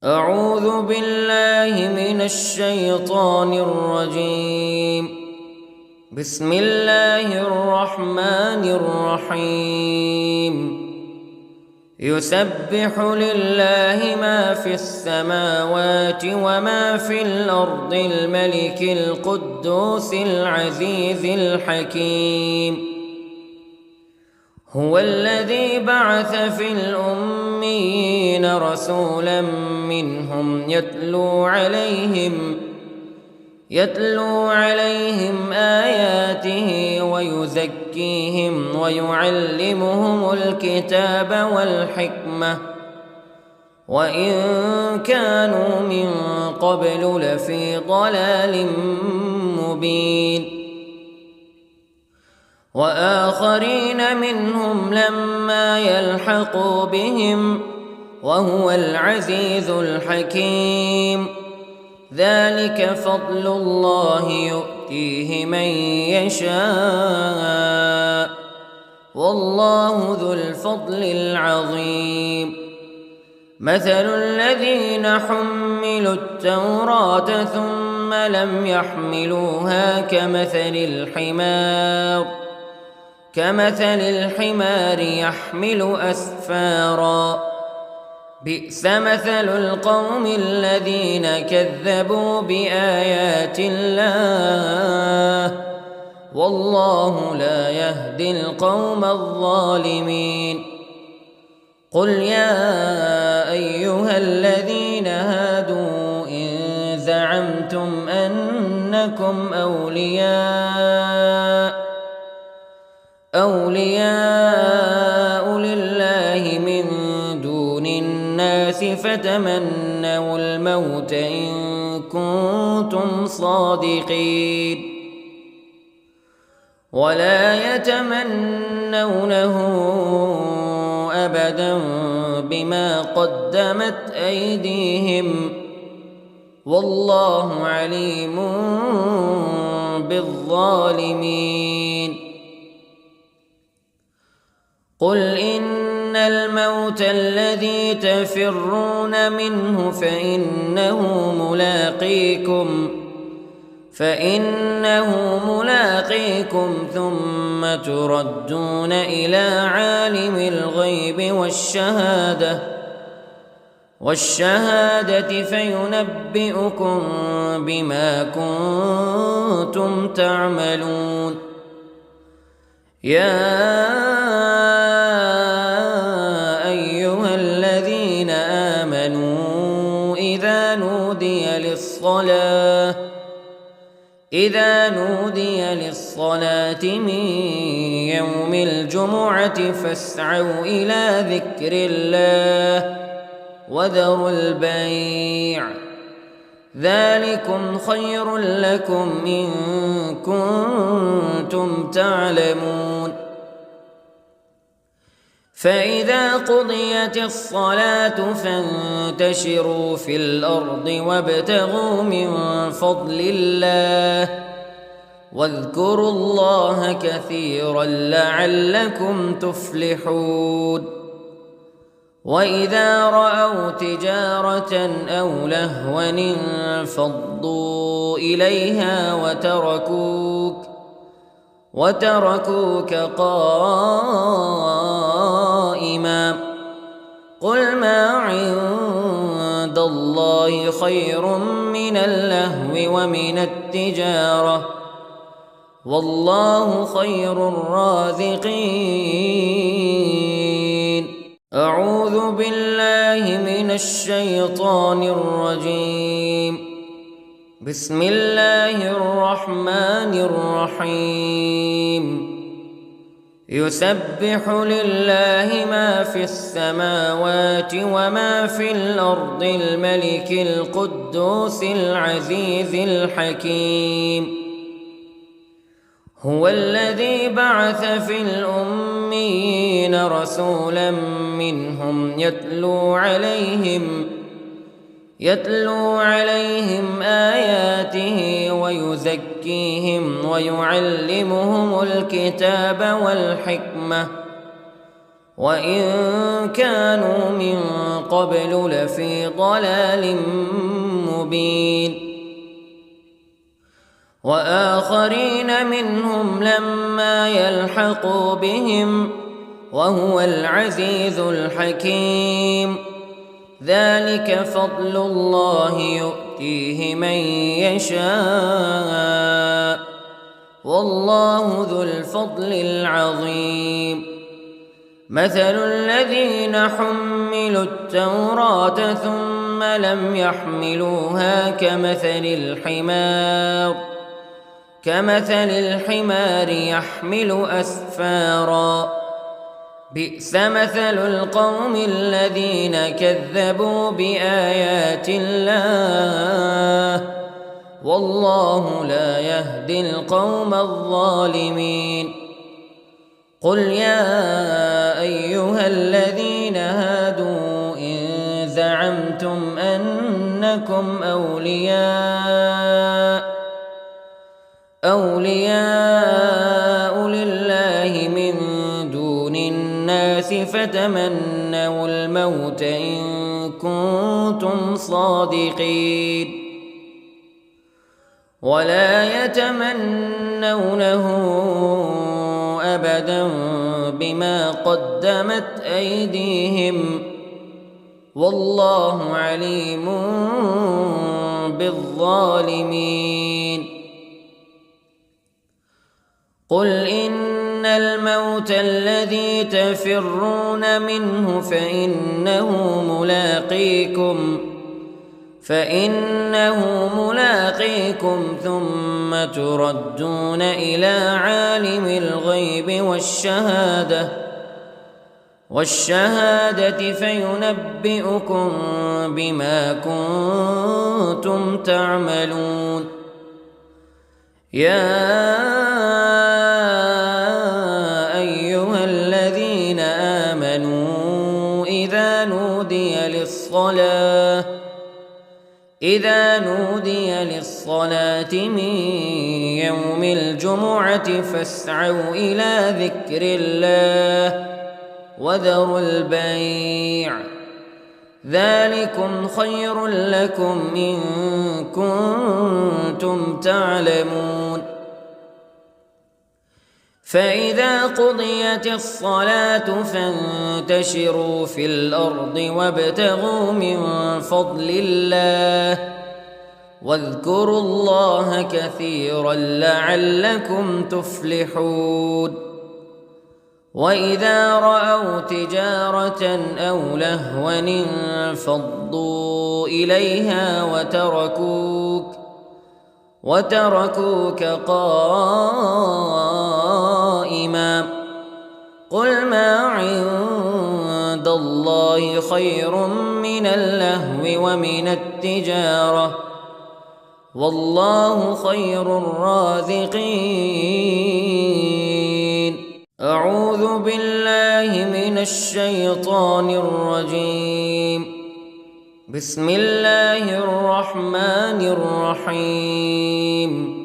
أعوذ بالله من الشيطان الرجيم. بسم الله الرحمن الرحيم. يسبح لله ما في السماوات وما في الأرض الملك القدوس العزيز الحكيم. هو الذي بعث في الأميين رسولا منهم يتلو عليهم آياته ويزكيهم ويعلمهم الكتاب والحكمة وإن كانوا من قبل لفي ضلال مبين. وآخرين منهم لما يلحقوا بهم وهو العزيز الحكيم. ذلك فضل الله يؤتيه من يشاء والله ذو الفضل العظيم. مثل الذين حملوا التوراة ثم لم يحملوها كمثل الحمار يحمل أسفارا. بئس مثل القوم الذين كذبوا بآيات الله والله لا يهدي القوم الظالمين. قل يا أيها الذين هادوا إن زعمتم أنكم أولياء لله من دون الناس فتمنوا الموت إن كنتم صادقين ولا يتمنونه أبدا بما قدمت أيديهم والله عليم بالظالمين. قل إن الموت الذي تفرون منه فإنه ملاقيكم ثم تردون إلى عالم الغيب والشهادة فينبئكم بما كنتم تعملون. يا أيها الذين آمنوا إذا نودي للصلاة من يوم الجمعة فاسعوا إلى ذكر الله وذروا البيع ذلكم خير لكم إن كنتم تعلمون. فإذا قضيت الصلاة فانتشروا في الأرض وابتغوا من فضل الله واذكروا الله كثيرا لعلكم تفلحون. وإذا رأوا تجارة أو لهوا انفضوا إليها وتركوك قائما. قل ما عند الله خير من اللهو ومن التجارة والله خير الرازقين. أعوذ بالله من الشيطان الرجيم. بسم الله الرحمن الرحيم. يسبح لله ما في السماوات وما في الأرض الملك القدوس العزيز الحكيم. هو الذي بعث في الأميين رسولا منهم يتلو عليهم آياته ويزكيهم ويعلمهم الكتاب والحكمة وإن كانوا من قبل لفي ضلال مبين. وآخرين منهم لما يلحقوا بهم وهو العزيز الحكيم. ذلك فضل الله يؤتيه من يشاء والله ذو الفضل العظيم. مثل الذين حملوا التوراة ثم لم يحملوها كمثل الحمار يحمل أسفارا. بئس مثل القوم الذين كذبوا بآيات الله والله لا يهدي القوم الظالمين. قل يا أيها الذين هادوا إن زعمتم أنكم أولياء لله من دون الناس فتمنوا الموت إن كنتم صادقين ولا يتمنونه أبدا بما قدمت أيديهم والله عليم بالظالمين. قل إن الموت الذي تفرون منه فإنه ملاقيكم ثم تردون إلى عالم الغيب والشهادة فينبئكم بما كنتم تعملون. يا أيها الذين آمنوا إذا نودي للصلاة من يوم الجمعة فاسعوا إلى ذكر الله وذروا البيع ذلكم خير لكم إن كنتم تعلمون. فإذا قضيت الصلاة فانتشروا في الأرض وابتغوا من فضل الله واذكروا الله كثيرا لعلكم تفلحون. وإذا رأوا تجارة أو لهوا انفضوا إليها وتركوك قائما. قل ما عند الله خير من اللهو ومن التجارة والله خير الرازقين. أعوذ بالله من الشيطان الرجيم. بسم الله الرحمن الرحيم.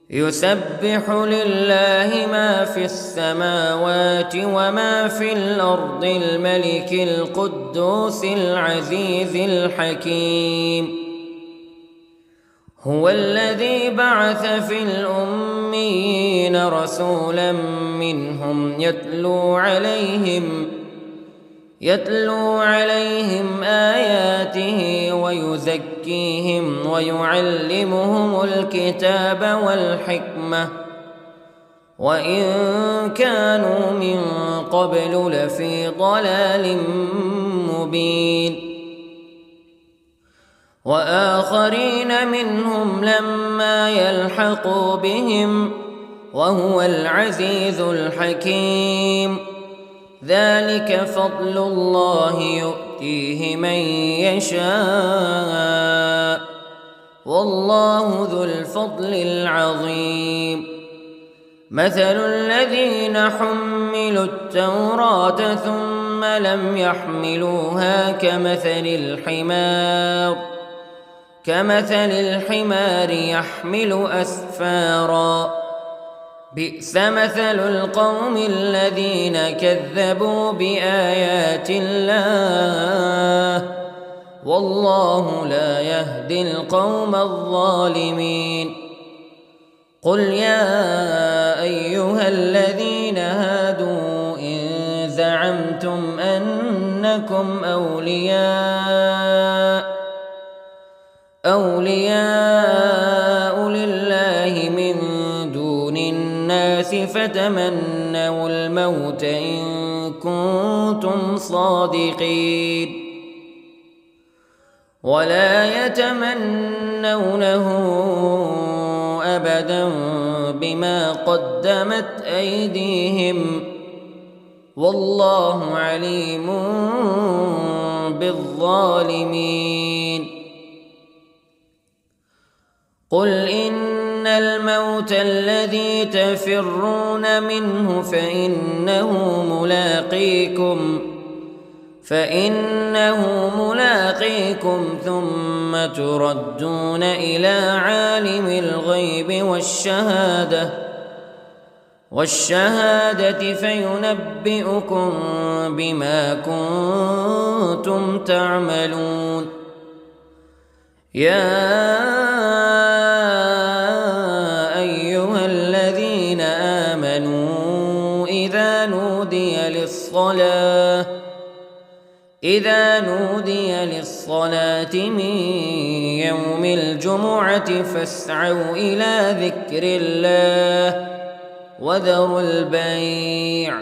يسبح لله ما في السماوات وما في الأرض الملك القدوس العزيز الحكيم. هو الذي بعث في الأميين رسولا منهم يتلو عليهم آياته ويزكيهم ويعلمهم الكتاب والحكمة وإن كانوا من قبل لفي ضلال مبين. وآخرين منهم لما يلحقوا بهم وهو العزيز الحكيم. ذلك فضل الله يؤتيه من يشاء والله ذو الفضل العظيم. مثل الذين حملوا التوراة ثم لم يحملوها كمثل الحمار يحمل أسفارا. بئس مثل القوم الذين كذبوا بآيات الله والله لا يهدي القوم الظالمين. قل يا أيها الذين هادوا إن زعمتم أنكم أولياء لله من دون الناس فتمنوا الموت إن كنتم صادقين ولا يتمنونه أبدا بما قدمت أيديهم والله عليم بالظالمين. قل إن الموت الذي تفرون منه فإنه ملاقيكم ثم تردون إلى عالم الغيب والشهادة فينبئكم بما كنتم تعملون. يا أيها الذين آمنوا إذا نودي للصلاة من يوم الجمعة فاسعوا إلى ذكر الله وذروا البيع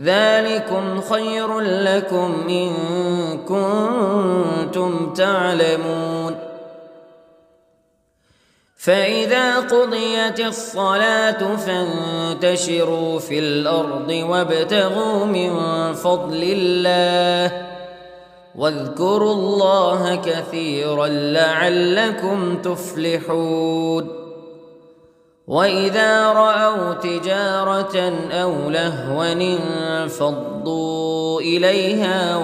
ذلكم خير لكم إن كنتم تعلمون. فإذا قضيت الصلاة فانتشروا في الأرض وابتغوا من فضل الله واذكروا الله كثيرا لعلكم تفلحون. وإذا رأوا تجارة أو لهوا انفضوا إليها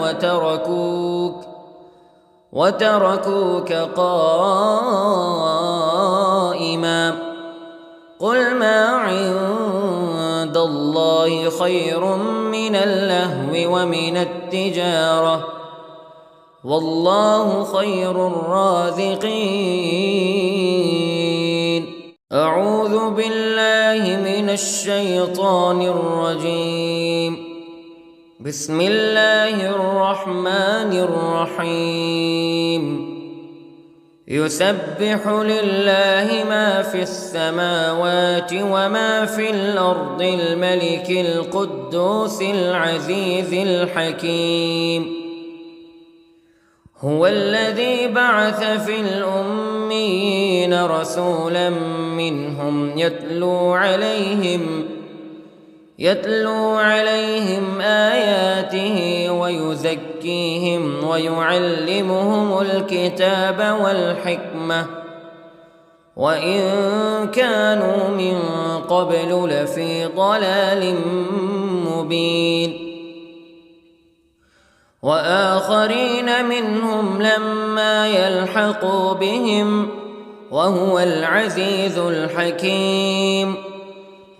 وتركوك قائما قل ما عند الله خير من اللهو ومن التجارة والله خير الرازقين. أعوذ بالله من الشيطان الرجيم. بسم الله الرحمن الرحيم. يسبح لله ما في السماوات وما في الأرض الملك القدوس العزيز الحكيم. هو الذي بعث في الأميين رسولا منهم يتلو عليهم آياته ويزكيهم ويعلمهم الكتاب والحكمة وإن كانوا من قبل لفي ضلال مبين. وآخرين منهم لما يلحقوا بهم وهو العزيز الحكيم.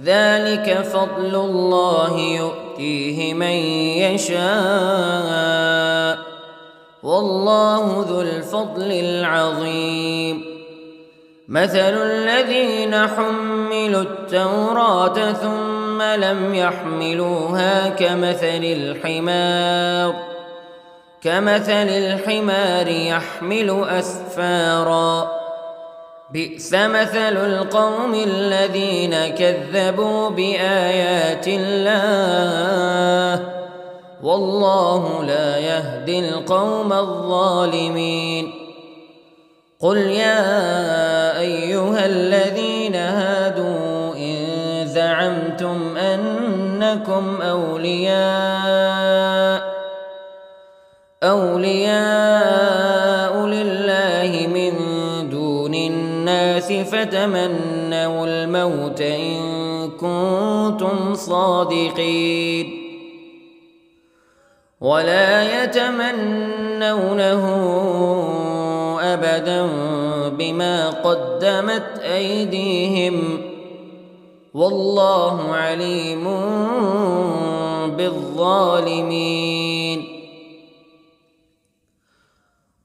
ذلك فضل الله يؤتيه من يشاء والله ذو الفضل العظيم. مثل الذين حملوا التوراة ثم لم يحملوها كمثل الحمار يحمل أسفارا بئس مثل القوم الذين كذبوا بآيات الله والله لا يهدي القوم الظالمين. قل يا أيها الذين هادوا إن زعمتم أنكم أولياء لله من دون الناس فتمنوا الموت إن كنتم صادقين ولا يتمنونه أبدا بما قدمت أيديهم والله عليم بالظالمين.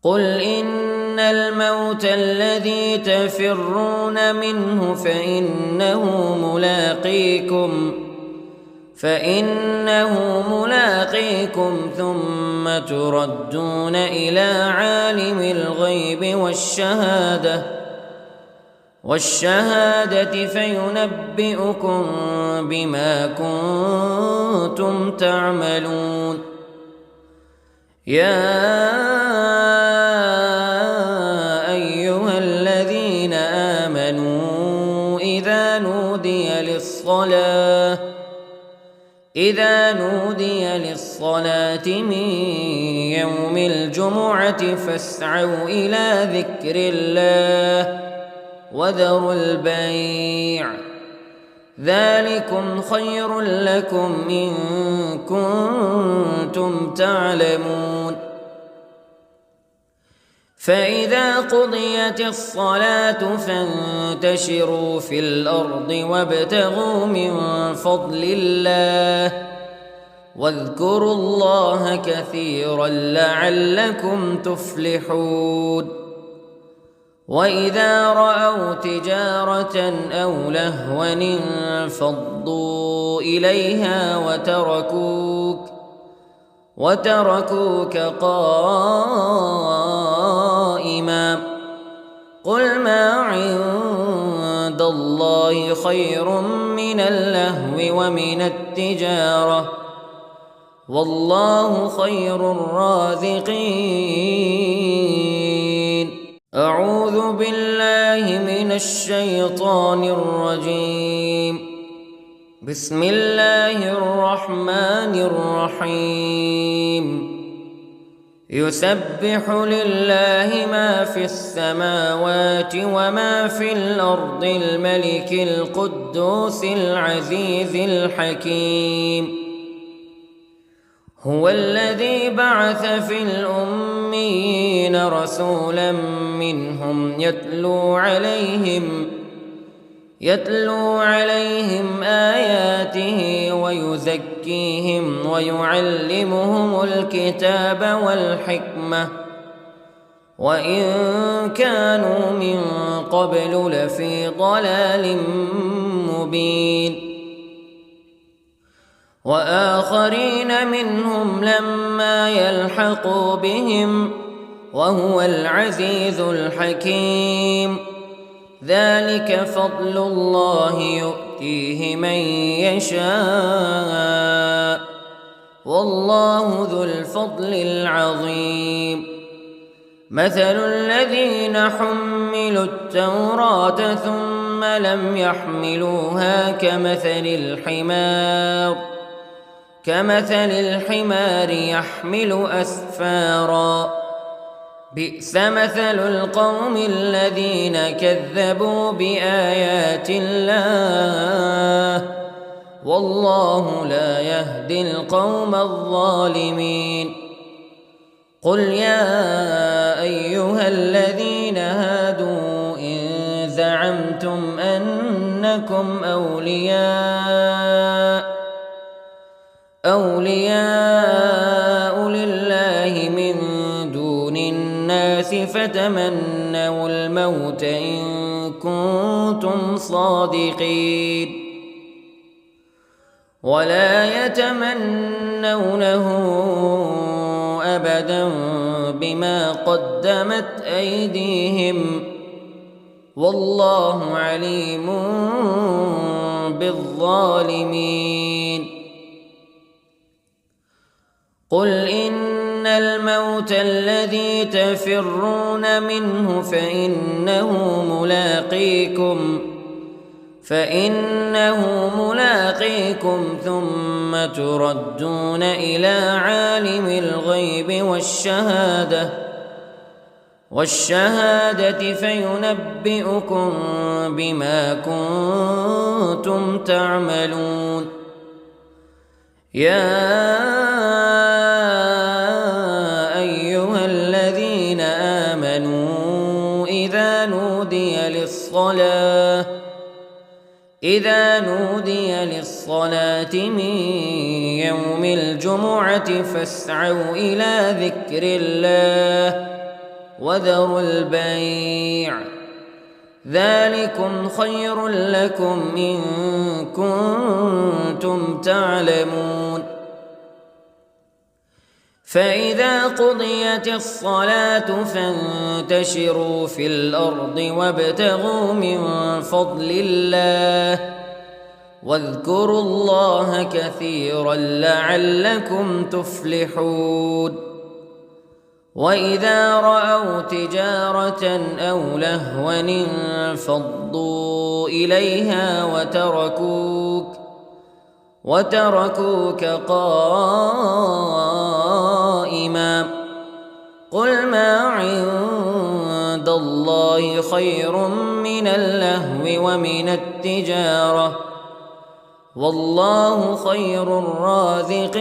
قل إن الموت الذي تفرون منه فإنه ملاقيكم ثم تردون إلى عالم الغيب والشهادة فينبئكم بما كنتم تعملون. يا أيها الذين آمنوا إذا نودي للصلاة من يوم الجمعة فاسعوا إلى ذكر الله وذروا البيع ذلكم خير لكم إن كنتم تعلمون. فإذا قضيت الصلاة فانتشروا في الأرض وابتغوا من فضل الله واذكروا الله كثيرا لعلكم تفلحون. وإذا رأوا تجارة أو لهوا انفضوا إليها وتركوك قائما. قل ما عند الله خير من اللهو ومن التجارة والله خير الرازقين. أعوذ بالله من الشيطان الرجيم. بسم الله الرحمن الرحيم. يسبح لله ما في السماوات وما في الأرض الملك القدوس العزيز الحكيم. هو الذي بعث في الأميين رسولا منهم يتلو عليهم آياته ويزكيهم ويعلمهم الكتاب والحكمة وإن كانوا من قبل لفي ضلال مبين. وآخرين منهم لما يلحقوا بهم وهو العزيز الحكيم. ذلك فضل الله يؤتيه من يشاء والله ذو الفضل العظيم. مثل الذين حملوا التوراة ثم لم يحملوها كمثل الحمار يحمل أسفارا. بئس مثل القوم الذين كذبوا بآيات الله والله لا يهدي القوم الظالمين. قل يا أيها الذين هادوا إن زعمتم أنكم أولياء لله من دون الناس فتمنوا الموت إن كنتم صادقين ولا يتمنونه أبدا بما قدمت أيديهم والله عليم بالظالمين. قل إن الموت الذي تفرون منه فإنه ملاقيكم ثم تردون إلى عالم الغيب والشهادة فينبئكم بما كنتم تعملون. يا أيها الذين آمنوا إذا نودي للصلاة من يوم الجمعة فاسعوا إلى ذكر الله وذروا البيع ذلكم خير لكم إن كنتم تعلمون. فإذا قضيت الصلاة فانتشروا في الأرض وابتغوا من فضل الله واذكروا الله كثيرا لعلكم تفلحون. وإذا رأوا تجارة أو لهوا انفضوا إليها وتركوك قائما قل ما عند الله خير من اللهو ومن التجارة والله خير الرازقين.